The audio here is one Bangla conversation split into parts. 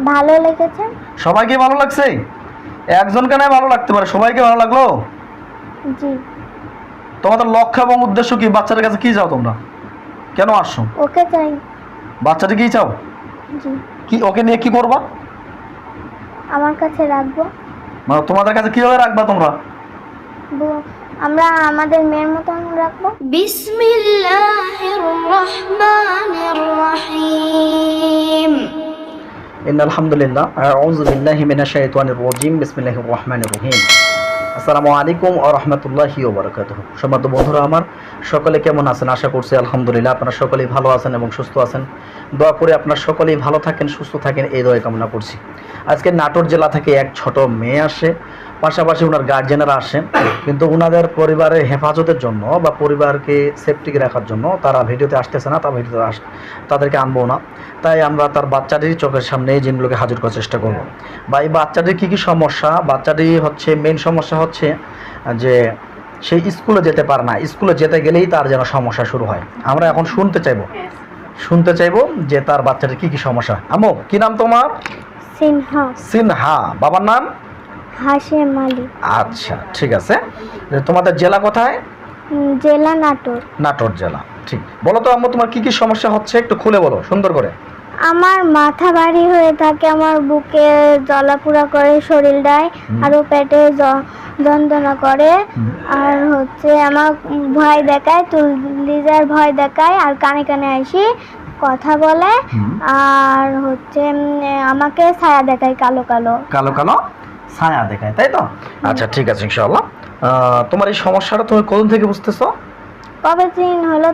ভালো লেগেছে। সবাইকে ভালো লাগছে? একজনকে নয় ভালো লাগতে পারে, সবাইকে ভালো লাগলো? জি। তোমাদের লক্ষ্য এবং উদ্দেশ্য কি? বাচ্চাদের কাছে কি চাও তোমরা? কেন আসছো? ওকে চাই। বাচ্চাটা কি চাও? জি। কি ওকে নিয়ে কি করবা? আমার কাছে রাখবো। মানে তোমাদের কাছে কিভাবে রাখবা তোমরা? আমরা আমাদের মেয়ের মতন রাখবো। বিসমিল্লাহির রহমানির রহিম। ইন্নাল হামদুলিল্লাহ, আউযু বিল্লাহি মিনাশ শাইতানির রাজিম, বিসমিল্লাহির রহমানির রহিম। আসসালামু আলাইকুম ওয়া রাহমাতুল্লাহি ওয়া বারাকাতুহু। সম্মানিত বন্ধুরা আমার, সকলে কেমন আছেন? আশা করছি আলহামদুলিল্লাহ আপনারা সকলেই ভালো আছেন এবং সুস্থ আছেন। দোয়া করে আপনারা সকলেই ভালো থাকেন, সুস্থ থাকেন, এই দোয়া কামনা করছি। আজকে নাটোর জেলা থেকে এক ছোট মেয়ে আসে, পাশাপাশি ওনার গার্জেনেরা আসে, কিন্তু ওনাদের পরিবারের হেফাজতের জন্য বা পরিবারকে সেফটিকে রাখার জন্য তারা ভিডিওতে আসতেছে না, তাদেরকে আনবো না। তাই আমরা তার বাচ্চাটির চোখের সামনে এই জিনিসগুলোকে হাজির করার চেষ্টা করব। বা এই বাচ্চাটির কী কী সমস্যা? বাচ্চাটি হচ্ছে মেন সমস্যা হচ্ছে যে সেই স্কুলে যেতে পারে না, স্কুলে যেতে গেলেই তার যেন সমস্যা শুরু হয়। আমরা এখন শুনতে চাইবো যে তার বাচ্চাটির কী কী সমস্যা। আম্মু, কি নাম তোমার? সিনহা। সিনহা। বাবার নাম? হাশেম আলী। আচ্ছা, ঠিক আছে। তোমাদের জেলা কোথায়? জেলা নাটোর। নাটোর জেলা। ঠিক। বলো তো আম্মু, তোমার কি কি সমস্যা হচ্ছে একটু খুলে বলো, সুন্দর করে। আমার মাথা ভারী হয়ে থাকে, আমার বুকে জ্বালাপোড়া করে শরীরটায়, আরও পেটে যন্ত্রণা করে, আর হচ্ছে আমার ভয় দেখায়, তুলিজার ভয় দেখায়, আর কানে কানে আসি কথা বলে, আর হচ্ছে আমাকে ছায়া দেখায়, কালো কালো কালো কালো ছায়া দেখায়, তাই তো? আচ্ছা, ঠিক আছে, ইনশাআল্লাহ। তোমার এই সমস্যাটা তুমি কোন থেকে বুঝতেছো? কবে দিন হলো,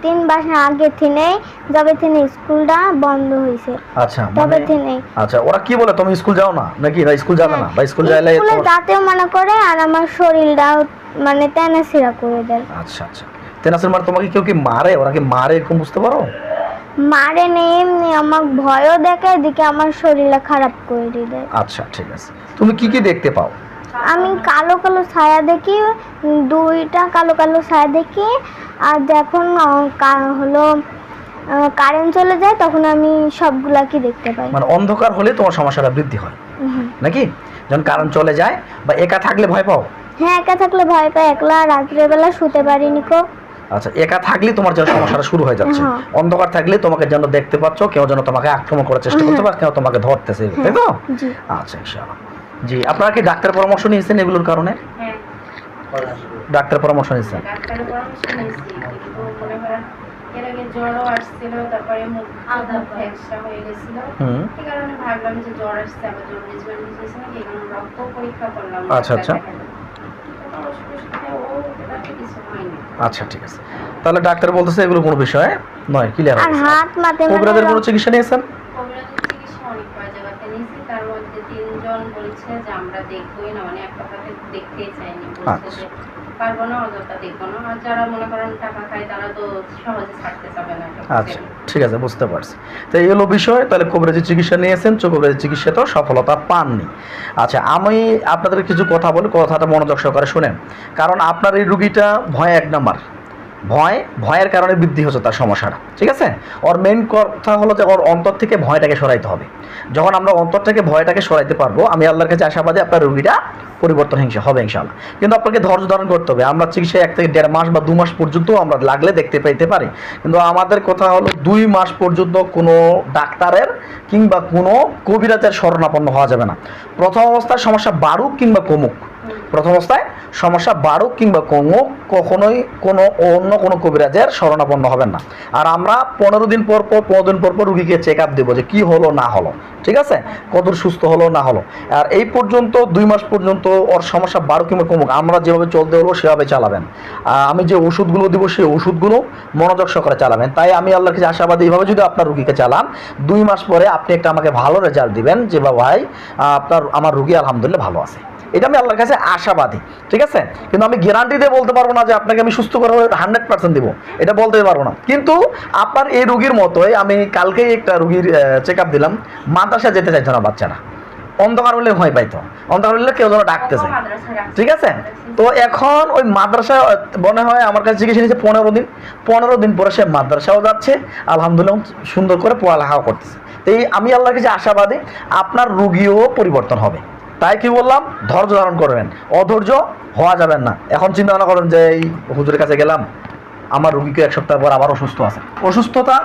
তিন মাস আগে থেকে, যবে থেকে স্কুলটা বন্ধ হয়েছে। আচ্ছা, তবে থেকে। আচ্ছা, ওরা কি বলে তুমি স্কুল যাও না নাকি? না স্কুল যাবে না, বা স্কুল যাইলে স্কুলে যাতেও মনে করে, আর আমার শরীরটাও মানে টেনাসিরা করে দেয়। আচ্ছা আচ্ছা, তেনাসির মানে তোমাকে কেউ কি মারে? ওরা কি মারে এরকম বুঝতে পারো? মারে নেই, এমনি আমার ভয়ও দেখায়, এদিকে আমার শরীরটা খারাপ করে দেয়। আচ্ছা, ঠিক আছে। তুমি কি কি দেখতে পাও? আমি কালো কালো ছায়া দেখি, দুইটা কালো কালো ছায়া দেখি, আর যখন হলো কারেন্ট চলে যায় তখন আমি সবগুলাকে দেখতে পাই। মানে অন্ধকার হলে তোমার সমস্যাটা বৃদ্ধি হয় নাকি? যখন কারেন্ট চলে যায় বা একা থাকলে ভয় পাও? হ্যাঁ, একা থাকলে ভয় পাই, একলা রাত্রেবেলা শুতে পারিনি কো। আচ্ছা, একা থাকলে তোমার যেন সমস্যাটা শুরু হয়ে যাচ্ছে। অন্ধকার থাকলে তোমাকে যেন দেখতে পাচ্ছ, কেউ যেন তোমাকে আক্রমণ করার চেষ্টা করতে পারে, কেউ তোমাকে ধরতেছে, তাই তো? আচ্ছা, ইনশাআল্লাহ। জি, আপনারা কি ডাক্তার পরামর্শ নিয়েছেন এগুলোর কারণে? হ্যাঁ, ডাক্তার পরামর্শ নিয়েছেন? ডাক্তারের পরামর্শ নিয়েছি, কিন্তু মনে করেন এর আগে জ্বরও আসছিল, তারপরে মুখ ফ্যাকসা হয়ে গেছিল। এই কারণে ভাবলাম যে জ্বর আসছে, আবার জন্ডিস হয়েছে নাকি, এই কারণে রক্ত পরীক্ষা করলাম। আচ্ছা আচ্ছা, আচ্ছা, ঠিক আছে। তাহলে ডাক্তার বলতেছে এগুলো কোনো বিষয় নয়, ক্লিয়ার। আর হাত মাথা কবিরাজের কোনো চিকিৎসা নিয়েছেন? কবিরাজের চিকিৎসা অনেক কয় জায়গাতে নিয়েছি, তার মধ্যে 3 জন বলছে যে আমরা দেখবোই না, মানে এক কথাতে দেখতেই চাইনি, বলছে যে পারবো না, অযথা দেখবো না। আর যারা মনে করেন টাকা খায় তারা তো সহজে ছাড়তে চাবে না। আচ্ছা, ঠিক আছে, বুঝতে পারছি। তো এই হলো বিষয়। তাহলে কবিরাজের চিকিৎসা নিয়েছেন, কবিরাজের চিকিৎসাতেও সফলতা পাননি। আচ্ছা, আমি আপনাদের কিছু কথা বলি, কথাটা মনোযোগ সহকারে শুনেন। কারণ আপনার এই রুগীটা ভয়, এক নাম্বার ভয়ের কারণে বৃদ্ধি হচ্ছে তার সমস্যাটা, ঠিক আছে? ওর মেইন কথা হলো যে ওর অন্তর থেকে ভয়টাকে সরাইতে হবে। যখন আমরা অন্তর থেকে ভয়টাকে সরাইতে পারবো, আমি আল্লাহর কাছে আশাবাদী আপনার রুগীটা পরিবর্তন হবে ইনশাআল্লাহ। কিন্তু আপনাকে ধৈর্য ধারণ করতে হবে। আমরা চিকিৎসা 1 থেকে 1.5 মাস বা 2 মাস পর্যন্ত আমরা লাগলে দেখতে পেতে পারি, কিন্তু আমাদের কথা হলো 2 মাস পর্যন্ত কোনো ডাক্তারের কিংবা কোনো কবিরাজের শরণাপন্ন হওয়া যাবে না। প্রথম অবস্থায় সমস্যা বাড়ুক কিংবা কমুক, কখনোই অন্য কোনো কবিরাজের শরণাপন্ন হবেন না। আর আমরা 15 দিন পর রুগীকে চেক আপ দেবো যে কি হলো না হলো, ঠিক আছে, কত সুস্থ হলো না হলো। আর এই পর্যন্ত 2 মাস পর্যন্ত ওর সমস্যা বাড়ুক কিংবা কমুক, আমরা যেভাবে চলতে হলো সেভাবে চালাবেন। আমি যে ওষুধগুলো দিব সেই ওষুধগুলো মনোযোগ সহকারে চালাবেন। তাই আমি আল্লাহর কাছে আশাবাদী, এইভাবে যদি আপনার রুগীকে চালান, 2 মাস পরে আপনি একটা আমাকে ভালো রেজাল্ট দিবেন যে ভাই আমার রুগী আলহামদুলিল্লাহ ভালো আছে। এটা আমি আল্লাহর কাছে আশাবাদী, ঠিক আছে? কিন্তু আমি গ্যারান্টি দিয়ে বলতে পারবো না যে আপনাকে আমি সুস্থ করে 100% দিব, এটা বলতে পারবো না। কিন্তু আপনার এই রুগীর মতোই আমি কালকেই একটা রুগীর চেক আপ দিলাম, মাদ্রাসা যেতে চাইতো না বাচ্চারা, অন্ধকার হলে ভয় পাইতো, অন্ধকার হলে কেউ যেন ডাকতেছে, ঠিক আছে? তো এখন ওই মাদ্রাসা মনে হয় আমার কাছে চিকিৎসা নিয়েছে 15 দিন পরে সে মাদ্রাসাও যাচ্ছে, আলহামদুলিল্লাহ সুন্দর করে পড়ালেখাও করতেছে। তো এই আমি আল্লাহর কাছে আশাবাদী আপনার রুগীও পরিবর্তন হবে। তাই কি বললাম, ধৈর্য ধারণ করবেন, অধৈর্য হওয়া যাবেন না। এখন চিন্তা ভাবনা করেন যে এই হুজুরের কাছে গেলাম, আমার রুগীকে 1 সপ্তাহ পর আবার অসুস্থ আছে, অসুস্থতা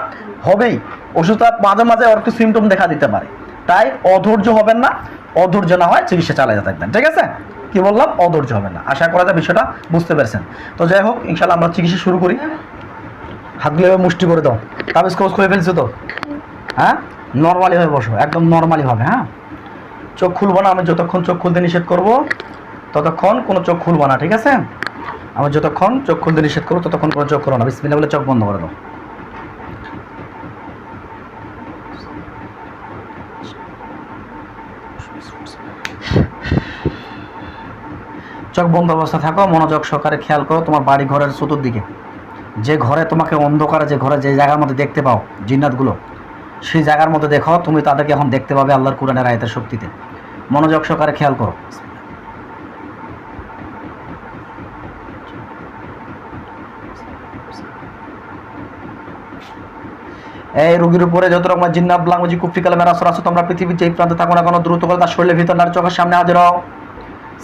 হবেই, অসুস্থতা মাঝে মাঝে ওর একটু সিমটম দেখা দিতে পারে। তাই অধৈর্য হবেন না, অধৈর্য না হয় চিকিৎসা চালিয়ে থাকবেন, ঠিক আছে? কি বললাম, অধৈর্য হবেন না। আশা করা যায় বিষয়টা বুঝতে পেরেছেন। তো যাই হোক, ইনশাল্লাহ আমরা চিকিৎসা শুরু করি। হাতগুলো এভাবে মুষ্টি করে দাও, কাগজ ক্লোজ করে ফেলছো তো? হ্যাঁ, নর্মালি হয়ে বসো, একদম নর্মালি হবে। হ্যাঁ, চোখ খুলবো না, আমি যতক্ষণ চোখ খুলতে নিষেধ করবো ততক্ষণ কোনো চোখ খুলবো না, ঠিক আছে? আমি যতক্ষণ চোখ খুলতে নিষেধ করবো ততক্ষণ কোনো চোখ করো না। বিসমিল্লাহ বলে চোখ বন্ধ করে দাও। চোখ বন্ধ অবস্থা থাকো, মনোযোগ সহকারে খেয়াল করো তোমার বাড়ি ঘরের চতুর্দিকে, যে ঘরে তোমাকে অন্ধকারে, যে ঘরে যে জায়গার মধ্যে দেখতে পাও জিন্নাতগুলো, সেই জায়গার মধ্যে দেখো, তুমি তাদেরকে এখন দেখতে পাবে আল্লাহর কোরআনের আয়াতের শক্তিতে। মনোযোগ সহকারে খেয়াল করো। এই রোগীর উপরে যত রকমের জিন্নাত ব্লাঙ্গজি কুফরি কালামের আসর আছে, তোমরা পৃথিবীর যে প্রান্তে থাকো না কোনো দ্রুত করে তার শরীরের ভিতর নার চোখের সামনে হাজির হও।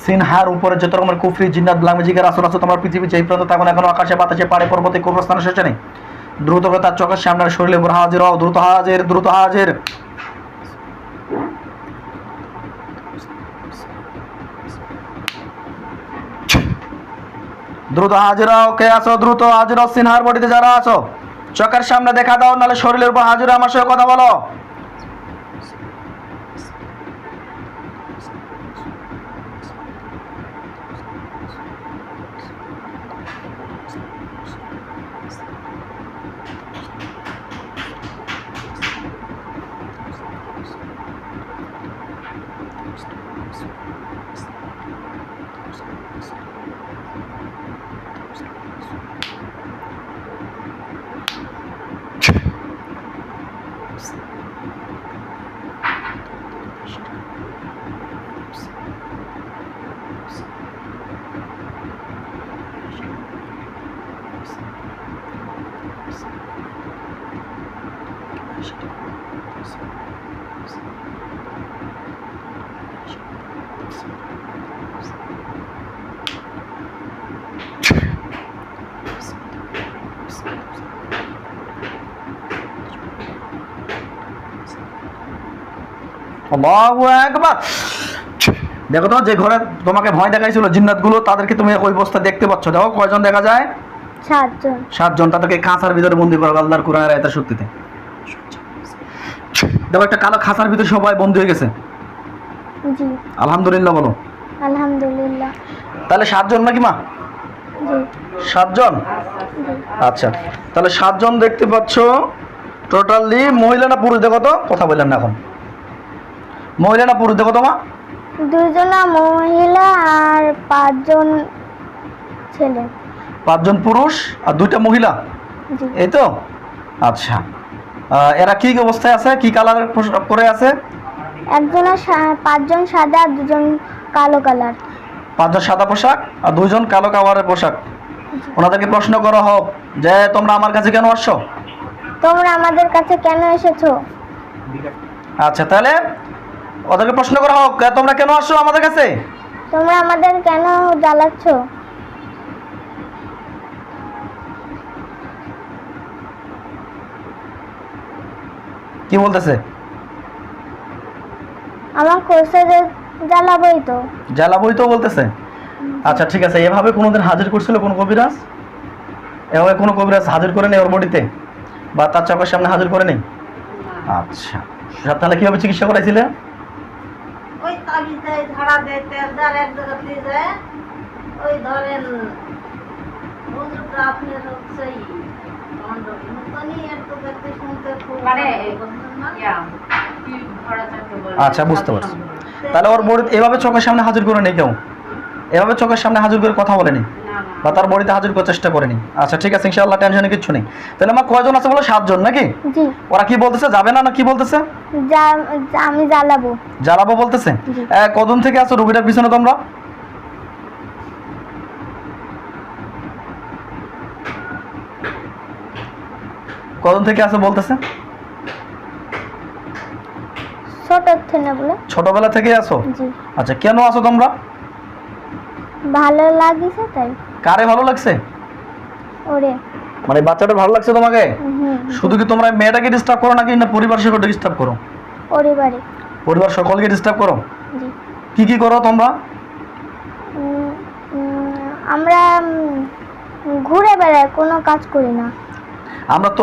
সিনহার উপরে যত রকমের কুফরি জিন্নাত ব্লাঙ্গজিকের আসর আছে, তোমরা পৃথিবীর যে প্রান্তে থাকো না কোনো আকাশে বাতাসে পাড়ে পর্বতে কবরস্থানে সেখানে দ্রুত করে তার চোখের সামনে শরীরের উপর হাজির হও। দ্রুত হাজির, দ্রুত হাজির। দ্রুত হাজির হও। কে আছো? দ্রুত হাজির হও। সিনহার বডিতে যারা আছো চোখের সামনে দেখা দাও, নাহলে শরীরের উপর হাজির হও। আমার সঙ্গে কথা বলো। আল্লাহু আকবার। দেখো তো, যে ঘরে তোমাকে ভয় দেখাইছিল জিন্নাতগুলো, তাদেরকে তুমি ওই অবস্থা দেখতে পাচ্ছ। দেখো কয়জন দেখা যায়? 7 জন। 7 জন। তাদেরকে খাঁচার ভিতরে বন্দী করো আল্লাহর কোরআনের আয়াতের শক্তিতে। দেখো একটা কালো খাঁচার ভিতরে সবাই বন্দী হয়ে গেছে। জি। আলহামদুলিল্লাহ বলো। আলহামদুলিল্লাহ। তাহলে 7 জন নাকি মা? জি। 7 জন। জি। আচ্ছা, তাহলে 7 জন দেখতে পাচ্ছ। টোটালি মহিলা না পুরুষ? দেখো তো, কথা বললাম না এখন। মহিলা না পুরুষ দেখো তো মা? 2 জন মহিলা আর 5 জন ছেলে। 5 জন পুরুষ আর 2টা মহিলা, জি। এই তো? আচ্ছা, এরা কি অবস্থায় আছে, কি কালার করে আছে? 5 জন সাদা আর 2 জন কালো কালার। 5 জন সাদা পোশাক আর 2 জন কালো কালারের পোশাক। ওনাদেরকে প্রশ্ন করা হোক যে তোমরা আমার কাছে কেন আসছো? তোমরা আমাদের কাছে কেন এসেছো? আচ্ছা, তাহলে ওদেরকে প্রশ্ন করা হোক, তোমরা কেন আসছো আমাদের কাছে? তোমরা আমাদের কেন জ্বালাচ্ছ? কি বলতেছে? আমার কোর্সে যে জ্বালাবই তো। জ্বালাবই তো বলতেছে। আচ্ছা ঠিক আছে, এভাবে কোনোদিন হাজির করছিল কোনো কবিরাজ? এভাবে কোনো কবিরাজ হাজির করে নেই ওর বডিতে, বা তার চোখের সামনে হাজির করে নেই? আচ্ছা, তাহলে কিভাবে চিকিৎসা করাইছিলে? ওই তাবিজ দেয়, ঝাড়া দেয়, তেল দেয়, এক জায়গা দিয়ে যায়। ওই ধরেন হুজুরটা আপনার হচ্ছে মতনই একটু দেখতে শুনতে খুব মানে বুঝলেন না? ধরা যাকে বলে। আচ্ছা, বুঝতে পারছি। তাহলে ওর বডি এভাবে চোখের সামনে হাজির করে নেই কেউ? এভাবে চোখের সামনে হাজির করে কথা বলেনি, না, না। বা তার বডিতে হাজির করার চেষ্টা করেনি? আচ্ছা ঠিক আছে, ইনশাআল্লাহ, টেনশনে কিচ্ছু নেই। তাহলে আমার কয়জন আছে বলো? 7 জন নাকি? জি। ওরা কি বলতেছে, যাবে না না কি বলতেছে? আমি জ্বালাবো। জ্বালাবো বলতেছে। জি। কদিন থেকে আছো রুগীটার পিছনে তোমরা? কদিন থেকে আছো বলতেছে? ছোট থেকে বলে। ছোটবেলা থেকে আসো? জি। আচ্ছা, কেন আসো তোমরা? ভালো লাগিছে তাই। কারে ভালো লাগছে? ওরে। মানে বাচ্চাটা ভালো লাগছে তোমাকে? হুম। শুধু কি তোমরা মেয়েটাকে ডিস্টার্ব করো নাকি না পরিবার সকলকে ডিস্টার্ব করো? পরিবারে। পরিবার সকলকে ডিস্টার্ব করো? জি। কি করো তোমরা? আমরা ঘুরে বেড়াই, কোনো কাজ করি না।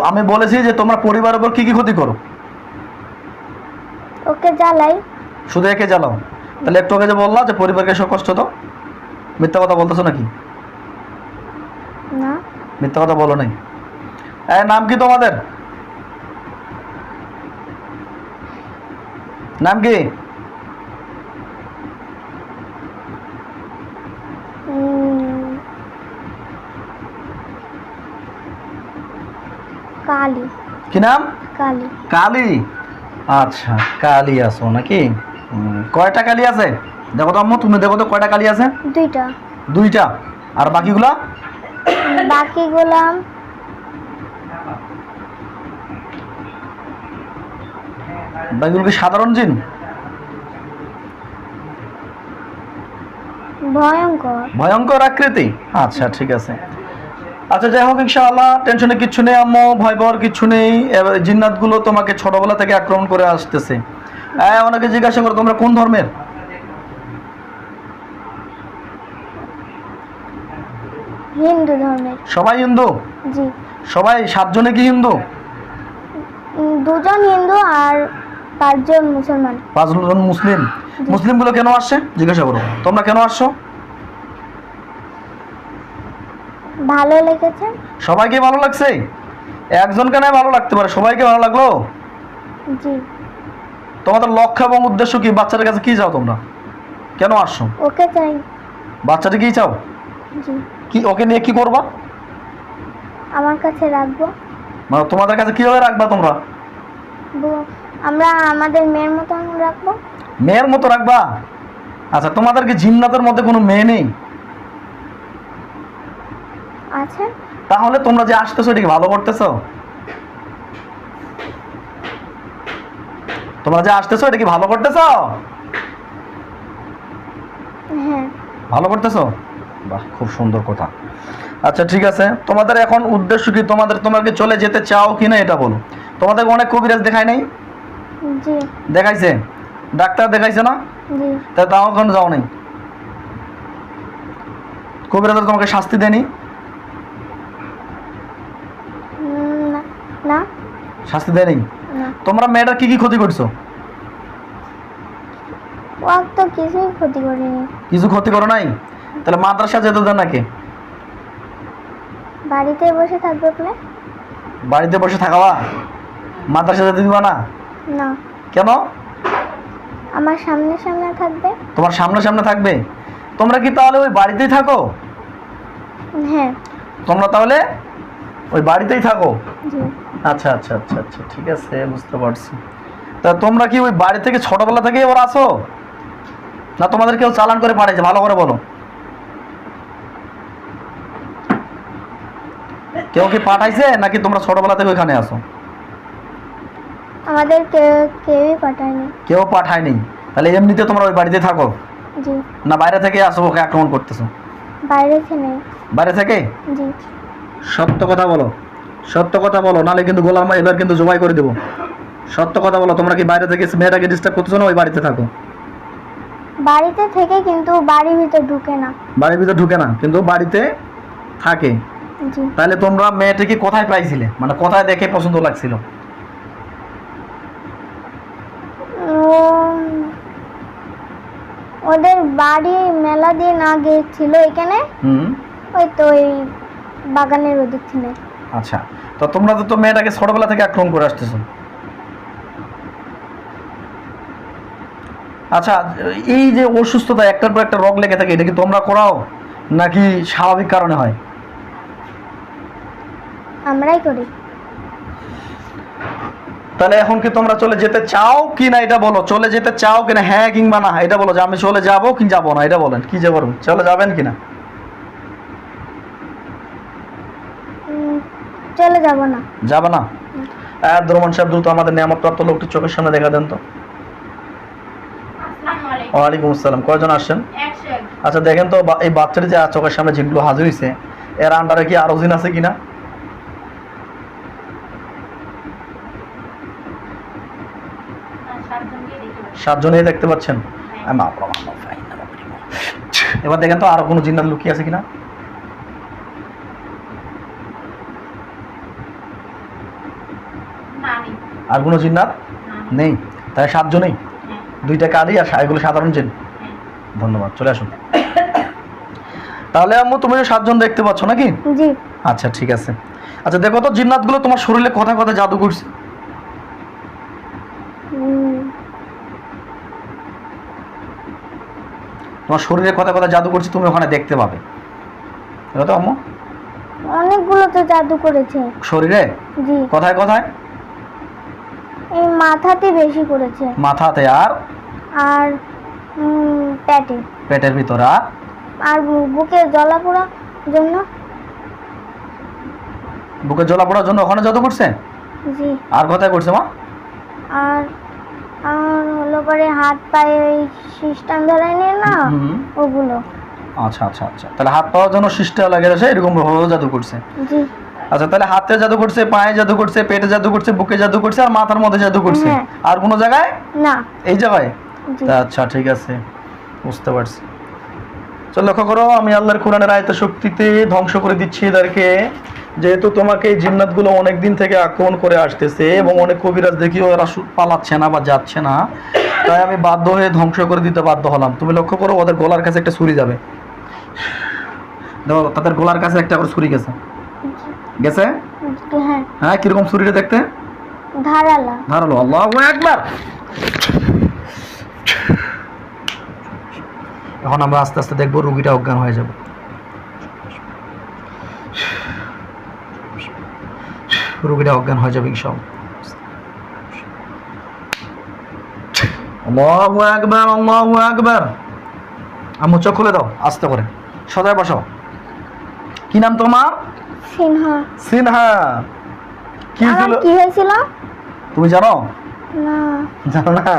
আমি বলেছি যে তোমরা পরিবারের উপর কি ক্ষতি করো? ওকে জ্বালাই। শুধু একে জ্বালাও? তাহলে একটু আগে যে বললা যে পরিবারকে এসব কষ্ট দাও, মিথ্যা কথা বলতেছো নাকি? না। মিথ্যা কথা বলো নাই। নাম কি তোমাদের? নাম কি? কালী। কি নাম? কালী। কালী। আচ্ছা, কালী আছো নাকি? কয়টা কালী আছে দেখো তো আম্মু, তুমি দেখো তো কয়টা কালী আছে? দুইটা। দুইটা। আর বাকিগুলা? বাকিগুলা বাকিগুলো কি সাধারণ জিন? ভয়ঙ্কর। ভয়ঙ্কর আকৃতি? আচ্ছা, ঠিক আছে। আচ্ছা, যাই হোক, ইনশাআল্লাহ টেনশনে কিচ্ছু নেই আম্মু, ভয় পাওয়ার কিচ্ছু নেই। এবার জিন্নাতগুলো তোমাকে ছোটবেলা থেকে আক্রমণ করে আসতেছে। ওনাকে জিজ্ঞাসা করো তোমরা কোন ধর্মের? হিন্দু ধর্মের। সবাই হিন্দু? জি। সবাই 7 জনে কি হিন্দু? 2 জন হিন্দু আর 5 জন মুসলমান। 5 জন মুসলিম। মুসলিমগুলো কেন আসছে জিজ্ঞাসা করো। তোমরা কেন আসছো? ভালো লেগেছে। সবাইকে ভালো লাগছে? একজনকে না ভালো লাগতে পারে, সবাইকে ভালো লাগলো? জি। তোমাদের লক্ষ্য এবং উদ্দেশ্য কি? বাচ্চাদের কাছে কি চাও তোমরা? কেন আসছো? ওকে চাই। বাচ্চাটা কি চাও? জি। কি ওকে নিয়ে কি করবা? আমার কাছে রাখবো। মানে তোমাদের কাছে কিভাবে রাখবা তোমরা? আমরা আমাদের মেয়ের মতন রাখবো। মেয়ের মতো রাখবা? আচ্ছা, তোমাদের কি জিন্নাতের মধ্যে কোনো মেয়ে নেই? আছে। তাহলে তোমরা যে আসতেছো এটা কি ভালো করতেছো? তোমরা যে আসতেছো এটা কি ভালো করতেছো? হ্যাঁ। ভালো করতেছো? বাহ, খুব সুন্দর কথা। আচ্ছা, ঠিক আছে। তোমাদের এখন উদ্দেশ্য কি? তোমরা কি চলে যেতে চাও কি না এটা বলো। তোমাদের অনেক কবিরাজ দেখায় নাই? জি। দেখাইছে? ডাক্তার দেখাইছে না? জি। তাই তাও কেন যাও নাই? কবিরাজ তোমাকে শাস্তি দেয়নি? না। শাস্তি দেয়নি? না। তোমরা মেয়েটার কি ক্ষতি করছো? ও তো কিছুই ক্ষতি করেনি। কিছু ক্ষতি করো নাই? তাহলে মাদ্রাসা যেতে দেন নাকি? বাড়িতে বসে থাকবে বলে। বাড়িতে বসে থাকাবা? মাদ্রাসা যেতে দিবা না? না। কেন? আমার সামনে সামনে থাকবে। তোমার সামনে সামনে থাকবে? তোমরা কি তাহলে ওই বাড়িতেই থাকো? হ্যাঁ। তোমরা তাহলে ওই বাড়িতেই থাকো? জি। আচ্ছা আচ্ছা আচ্ছা আচ্ছা, ঠিক আছে, বুঝতে পারছি। তা তোমরা কি ওই বাড়ি থেকে ছোটবেলা থেকেই ওরা আসো, না তোমাদের কেউ চালান করে পাঠাইছে? ভালো করে বলো। কেউ কি পাঠাইছে নাকি তোমরা ছোটবেলা থেকে ওইখানে আসো? আমাদের কেউই পাঠায়নি। কেউ পাঠায়নি? তাহলে এমনিতে তোমরা ওই বাড়িতে থাকো? জি। না বাইরে থেকে আসো ওকে আক্রমণ করতেছো? বাইরে থেকে। বাইরে থেকে? জি। সত্য কথা বলো, সত্য কথা বলো, নাহলে কিন্তু গোলাম এবার কিন্তু জবাই করে দেবো। সত্য কথা বলো, তোমরা কি বাইরে থেকে মেয়েটাকে ডিস্টার্ব করতেছো না ওই বাড়িতে থাকো? বাড়িতে থেকে, কিন্তু বাড়ির ভিতর ঢুকে না। বাড়ির ভিতর ঢুকে না কিন্তু বাড়িতে থাকে? জি। তাহলে তোমরা মেয়েটাকে কোথায় পাইছিলে, মানে কোথায় দেখে পছন্দ লাগছিল? ওদের বাড়ি মেলা দিন আগে ছিল এখানে। ওই তো ওই বাগানের ওদিক ছিল। আচ্ছা, তো তোমরা তো মেয়েটাকে ছোটবেলা থেকে আক্রমণ করে আসতেছো। আচ্ছা, এই যে অসুস্থতা একটার পর একটা রোগ লেগে থাকে, এটা কি তোমরা করাও নাকি স্বাভাবিক কারণে হয়? আমরাই করি। তাহলে এখন কি তোমরা চলে যেতে চাও কি না এটা বলো। চলে যেতে চাও কিনা, হ্যাঁ কিংবা না এটা বলো, যে আমি চলে যাবো কি যাবো না এটা বলেন। কি যে বলুন, চলে যাবেন কিনা? চলে যাব না। যাবে না? রহমান সাহেব, দ্রুত আমাদের নিয়ামত প্রাপ্ত লোকটি চোখের সামনে দেখা দেন তো। ওয়ালাইকুম আসসালাম। কয়জন আসছেন? 101 আচ্ছা দেখেন তো এই বাচ্চাটি যে চোখের সামনে জিনগুলো হাজির হয়েছে, এর আন্ডারে কি আরো জিন আছে কিনা? আর 7 জনকে দেখতে পাচ্ছি। 7 জনই দেখতে পাচ্ছেন। এবার দেখেন তো আরো কোনো জিন্নাত লুকিয়ে আছে কিনা? না নেই। আর কোনো জিন্নাত নেই? তাই 7 জনই, হ্যাঁ 2টা কালি আর এগুলো সাধারণ জিন। হ্যাঁ। ধন্যবাদ, চলে আসুন। তাহলে আম্মু তুমি 7 জন দেখতে পাচ্ছ নাকি? জি। আচ্ছা ঠিক আছে। আচ্ছা দেখো তো জিন্নাতগুলো তোমার শরীরে কোথায় কোথায় জাদু করছে? উম, তোমার শরীরে কোথায় কোথায় জাদু করছে তুমি ওখানে দেখতে পাবে। দেখো তো আম্মু, অনেকগুলো তো জাদু করেছে। শরীরে জি। কোথায় কোথায়? এই মাথাতে বেশি করেছে, মাথাতে আর আর পেটে, পেটের ভিতর আর আর বুকে জ্বলাপোড়ার জন্য। বুকে জ্বলা পড়ার জন্য ওখানে জাদু করছে। জি। আর কোথায় করছে মা? আর আর হলো পরে হাত পায়ে ওই সিস্টেম ধরাই নিয়ে না, হুম। ওগুলো। আচ্ছা আচ্ছা আচ্ছা, তাহলে হাত পাওয়ার জন্য সিস্টেম লাগে আছে, এরকম ভাবে জাদু করছে। জি। আচ্ছা তাহলে হাতে জাদু করছে, পায়ে জাদু করছে, পেটে জাদু করছে, বুকে জাদু করছে, আর মাথার মধ্যে জাদু করছে। হ্যাঁ। আর কোনো জায়গায়? না। এই জায়গায়। জি। তা আচ্ছা ঠিক আছে, বুঝতে পারছি। চল লক্ষ্য করো, আমি আল্লাহর কোরআনের আয়াতের শক্তিতে ধ্বংস করে দিচ্ছি এদেরকে। যেহেতু তোমাকে এই জিন্নাতগুলো অনেক দিন থেকে আক্রমণ করে আসতেছে এবং অনেক কবিরাজ দেখিও এরা পালাচ্ছে না বা যাচ্ছে না, তাই আমি বাধ্য হয়ে ধ্বংস করে দিতে বাধ্য হলাম। তুমি লক্ষ্য করো, ওদের গলার কাছে একটা ছুরি যাবে। দেখো তাদের গলার কাছে একটা করে ছুরি গেছে। গেছে? হ্যাঁ, হ্যাঁ, কিরকম ছুরিটা দেখতে? ধারালা। ধারালো। আল্লাহু আকবার। এখন আমরা আস্তে আস্তে দেখবো রুগীটা অজ্ঞান হয়ে যাবে। রুগীটা অজ্ঞান হয়ে যাবে ইনশাআল্লাহ। আল্লাহু আকবার, আল্লাহু আকবার। আম্মু চোখ খুলে দাও আস্তে করে, সজায় বসো। কি নাম তোমার? সিনহা। সিনহা। কি আমার ছিল? কি হয়েছিল? তুমি জানো? না। জানো না?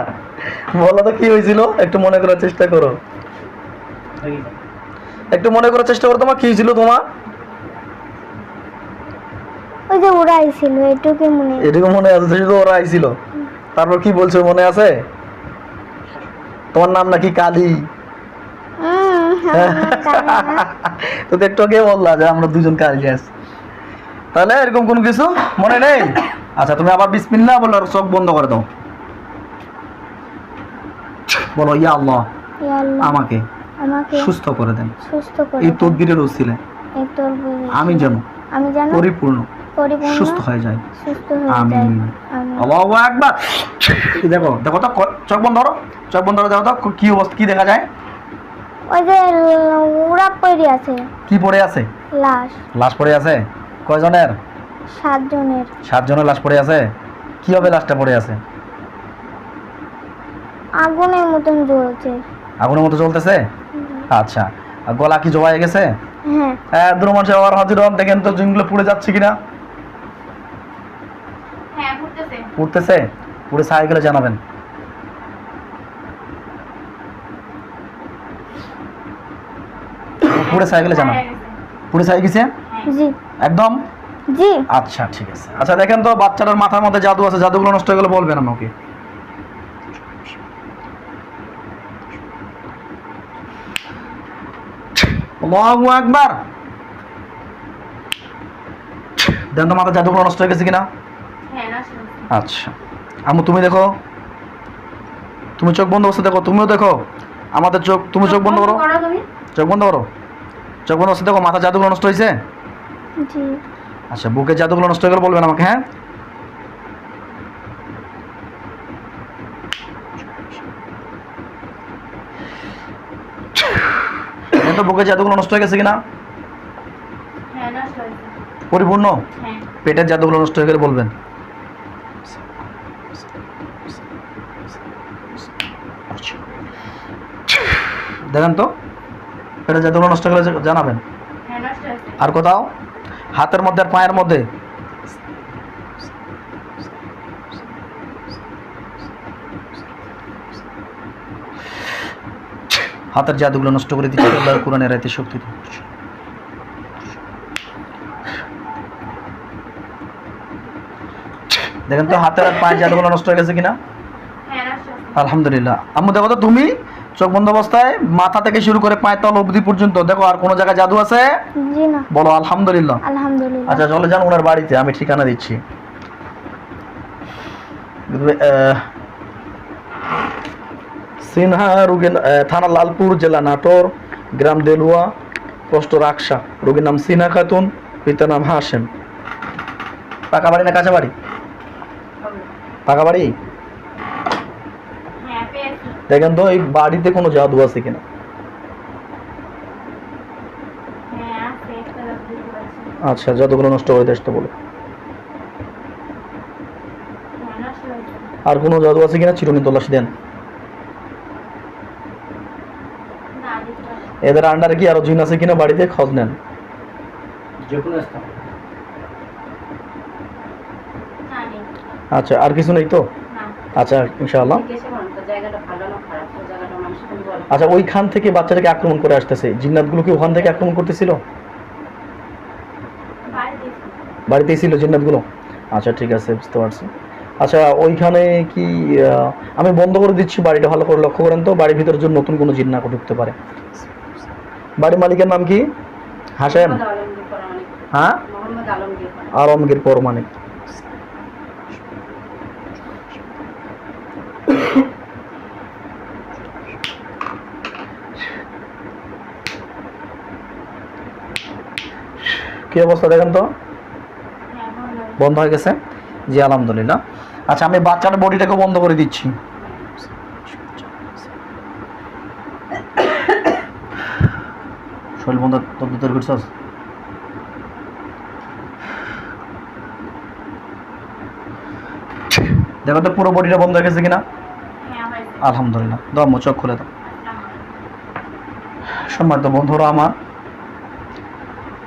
বলো তো কি হয়েছিল, একটু মনে করার চেষ্টা করো। একটু মনে করার চেষ্টা করো, তোমার কি হয়েছিল তোমার? ওই যে উড়াইছিল, এটুকু মনে। এটুকু মনে আছে, শুধু ওরা আইছিল। তারপর কি বলছো মনে আছে? তোমার নাম নাকি কালী। তো একটু আগে বললা যে আমরা দুজন কালী আছি, তাহলে এরকম কোনো কিছু মনে নেই? আচ্ছা তুমি আবার বিসমিল্লাহ বলো আর চোখ বন্ধ করে দাও। বলো ইয়া আল্লাহ, ইয়া আল্লাহ, আমাকে আমাকে সুস্থ করে দেন সুস্থ করে এই দাও। তদবিরের ওসিলায় এই তরবির আমি যেন আমি যেন পরিপূর্ণ পরিপূর্ণ সুস্থ হয়ে যায়। সুস্থ হয়ে যাই। আমিন। আমিন। আল্লাহু আকবার। দেখো দেখো তো, চোখ বন্ধ করো, চোখ বন্ধ করে দেখো তো কি অবস্থা, কি দেখা যায়? ওই যে উড়া পড়ে আছে, কি পড়ে আছে? লাশ। লাশ পড়ে আছে? কয়জনের? 7 জনের। 7 জনের লাশ পড়ে আছে। কি হবে লাশটা পড়ে আছে? আগুনের মতন জ্বলছে। আগুনের মতো চলতেছে? আচ্ছা, আর গলা কি জবাই গেছে? হ্যাঁ। দুটো মানুষ আবার হাজির হন, দেখেন তো জিনগুলো পুড়ে যাচ্ছে কিনা। হ্যাঁ ঘুরতেছে। পুড়তেছে? পুড়ে ছাই গেলে জানাবেন। পুড়ে ছাই গেলে জানাবেন। পুড়ে ছাই গেছে জি। একদম? জি। আচ্ছা ঠিক আছে। আচ্ছা দেখেন তো বাচ্চাটার মাথার মধ্যে জাদু আছে, জাদুগুলো নষ্ট হয়ে গেলে বলবেন আমাকে। আল্লাহু আকবার। দেন তো মাথার জাদুগুলো নষ্ট হয়ে গেছে কিনা। হ্যাঁ না শুনছি। আচ্ছা আম্মু তুমি দেখো, তুমি চোখ বন্ধ অবস্থা দেখো, তুমিও দেখো আমাদের চোখ, তুমি চোখ বন্ধ করো, তুমি। চোখ বন্ধ করো, চোখ বন্ধ অবস্থা দেখো, মাথা জাদুগুলো নষ্ট হয়েছে। জি। আচ্ছা বুকের জাদুগুলো নষ্ট হয়ে গেলে বলবেন আমাকে। হ্যাঁ দেন তো বুকের জাদুগুলো নষ্ট হয়ে গেছে কিনা, হ্যাঁ না শুনছি। পরিপূর্ণ। হ্যাঁ। পেটের জাদুগুলো নষ্ট হয়ে গেলে বলবেন। দেখেন তো পেটের জাদুগুলো নষ্ট হয়ে গেলে জানাবেন। হ্যাঁ না শুনছি। আর কোথাও হাতের মধ্যে আর পায়ের মধ্যে? হাতের জাদুগুলো নষ্ট করে দিচ্ছি আল্লাহ কোরআনের আয়াতে শক্তি দান। দেখেন তো হাতের আর পায়ের জাদুগুলো নষ্ট হয়ে গেছে কিনা। হ্যাঁ নষ্ট হচ্ছে। আলহামদুলিল্লাহ। আম্মু দেখো তো তুমি চোখ বন্ধ অবস্থায় মাথা থেকে শুরু করে পায়ের তল অবধি পর্যন্ত দেখো আর কোনো জায়গায় জাদু আছে? জি না। বলো আলহামদুলিল্লাহ। আলহামদুলিল্লাহ। আচ্ছা চলে যান ওনার বাড়িতে, আমি ঠিকানা দিচ্ছি। সিনহা রোগীর থানা লালপুর, জেলা নাটোর, গ্রাম দেলুয়া, পোস্ট রাকসা। রোগীর নাম সিনহা খাতুন, পিতার নাম হাশেম। পাকা বাড়ি না কাঁচা বাড়ি? পাকা বাড়ি। হ্যাঁ পেয়েছি। দেখেন তো এই বাড়িতে কোনো জাদু আছে কিনা। হ্যাঁ আছে, একটা জাদু দেখতে পাচ্ছি। আচ্ছা জাদুগুলো নষ্ট করে দিয়ে আসতে বলো। হ্যাঁ নষ্ট হয়েছে। আর কোনো জাদু আছে কিনা চিরুনি তল্লাশি দেন। না দেখতে পাচ্ছি। এদের আন্ডারে কি আরো জিন আছে কিনা বাড়িতে খোঁজ নেন। না নেই। আচ্ছা আর কিছু নেই তো? না। আচ্ছা ইনশাআল্লাহ। জিজ্ঞেসে করুন তো জায়গাটা ভালো না খারাপ, তো জায়গাটা মানুষ কিন্তু বলে। আচ্ছা ওইখান থেকে বাচ্চাটাকে আক্রমণ করে আসতেছে, জিন্নাতগুলো কি ওখান থেকে আক্রমণ করতেছিল? বাড়িতে বাড়িতেই ছিল জিন্নাতগুলো? আচ্ছা ঠিক আছে বুঝতে পারছি। আচ্ছা ওইখানে কি আমি বন্ধ করে দিচ্ছি বাড়িটা, ভালো করে লক্ষ্য করেন তো বাড়ির ভিতরে জন্য নতুন কোনো জিন্না ঢুকতে পারে। বাড়ির মালিকের নাম কি? হাশেম? মোহাম্মদ আলমগীর পরামানিক। হ্যাঁ মোহাম্মদ আলমগীর পরামানিক। আলমগীর পরমানিক। কি অবস্থা দেখেন তো, হ্যাঁ ভালো। বন্ধ হয়ে গেছে? জি আলহামদুলিল্লাহ। আচ্ছা আমি বাচ্চার বডিটাকে বন্ধ করে দিচ্ছি। শরীর বন্ধ তোর ভিতরে করছস? দেখো তো পুরো বডিটা বন্ধ হয়ে গেছে কিনা। হ্যাঁ হয়েছে। আলহামদুলিল্লাহ। দাও আম্মু, চোখ খুলে দাও। সম্মানিত বন্ধুরা আমার,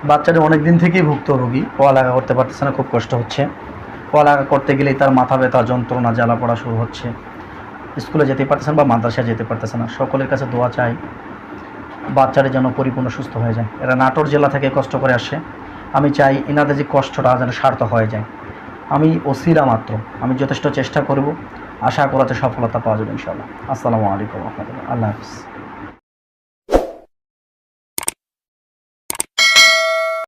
বাচ্চাটা অনেক দিন থেকেই ভুক্তভোগী, পড়ালেখা করতে পারতেছে না, খুব কষ্ট হচ্ছে। পড়ালেখা করতে গেলেই তার মাথা ব্যথা, যন্ত্রণা, জ্বালা পড়া শুরু হচ্ছে। স্কুলে যেতে পারতেছে না বা মাদ্রাসায় যেতে পারতেছে না। সকলের কাছে দোয়া চাই বাচ্চারা যেন পরিপূর্ণ সুস্থ হয়ে যায়। এরা নাটোর জেলা থেকে কষ্ট করে আসে। আমি চাই এনাদের যে কষ্টটা যেন সার্থক হয়ে যায়। আমি ওসিলা মাত্র, আমি যথেষ্ট চেষ্টা করব, আশা করাতে সফলতা পাওয়া যাবে ইনশাআল্লাহ। আসসালামু আলাইকুম রহমতুল্লাহ। আল্লাহ হাফিজ।